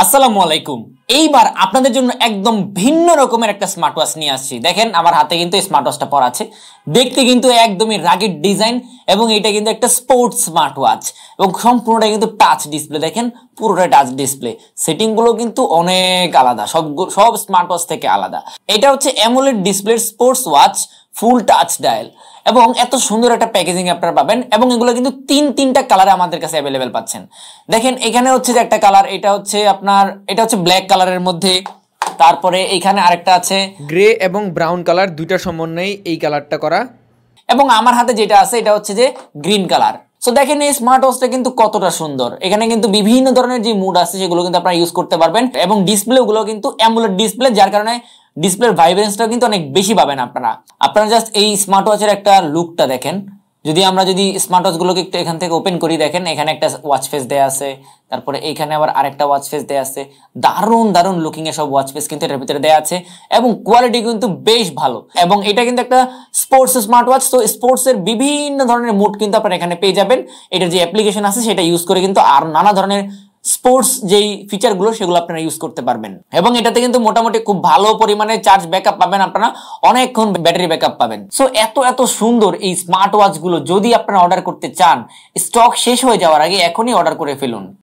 আসসালামু আলাইকুম। এইবার আপনাদের জন্য একদম ভিন্ন রকমের একটা স্মার্ট ওয়াচ নিয়ে আসছি। দেখেন আমার হাতে কিন্তু স্মার্ট ওয়াচটা পরা আছে, দেখতে কিন্তু একদমই রাগিড ডিজাইন এবং এটা কিন্তু একটা স্পোর্টস স্মার্ট ওয়াচ এবং সম্পূর্ণটা কিন্তু টাচ ডিসপ্লে। দেখেন পুরোটা টাচ ডিসপ্লে, সেটিং গুলো কিন্তু অনেক আলাদা, সব স্মার্ট ওয়াচ থেকে আলাদা। এটা হচ্ছে অ্যামোলেড ডিসপ্লে স্পোর্টস ওয়াচ, ফুল টাচ ডায়াল এবং এত সুন্দর একটা প্যাকেজিং আপনারা পাবেন এবং এগুলো কিন্তু তিনটা কালারে আমাদের কাছে অ্যাভেলেবেল পাচ্ছেন। দেখেন এখানে হচ্ছে যে একটা কালার, এটা হচ্ছে ব্ল্যাক কালারের মধ্যে, তারপরে এখানে আরেকটা আছে গ্রে এবং ব্রাউন কালার, দুইটার সমন্বয়ে এই কালারটা করা, এবং আমার হাতে যেটা আছে এটা হচ্ছে যে গ্রিন কালার। সো দেখেন এই স্মার্ট ওয়াচটা কিন্তু কতটা সুন্দর। এখানে কিন্তু বিভিন্ন ধরনের যে মুড আছে সেগুলো কিন্তু আপনারা ইউজ করতে পারবেন এবং ডিসপ্লে গুলো কিন্তু অ্যামোলেড ডিসপ্লে, যার কারণে ডিসপ্লের ভাইব্রেন্সটাও কিন্তু অনেক বেশি পাবেন আপনারা জাস্ট এই স্মার্ট ওয়াচের একটা লুকটা দেখেন। আমরা যদি স্মার্ট ওয়াচ গুলোকে একটু এখান থেকে ওপেন করি, দেখেন এখানে একটা ওয়াচ ফেস দেয়া আছে, তারপরে এখানে আবার আরেকটা ওয়াচ ফেস দেয়া আছে। দারুণ লুকিং এ সব ওয়াচ ফেস কিন্তু এর ভিতরে দেয়া আছে এবং কোয়ালিটি কিন্তু বেশ ভালো। এবং এটা কিন্তু একটা স্পোর্টস স্মার্ট ওয়াচ, তো স্পোর্টস এর বিভিন্ন ধরনের মুড কিন্তু আপনারা এখানে পেয়ে যাবেন। এটার যে অ্যাপ্লিকেশন আছে সেটা ইউজ করে কিন্তু আর নানা ধরনের স্পোর্টস যেই ফিচার গুলো সেগুলো আপনারা ইউজ করতে পারবেন। এবং এটাতে কিন্তু মোটামুটি খুব ভালো পরিমাণে চার্জ ব্যাকআপ পাবেন, আপনারা অনেকক্ষণ ব্যাটারি ব্যাকআপ পাবেন। সো এত সুন্দর এই স্মার্ট ওয়াচ গুলো যদি আপনারা অর্ডার করতে চান, স্টক শেষ হয়ে যাওয়ার আগে এখনই অর্ডার করে ফেলুন।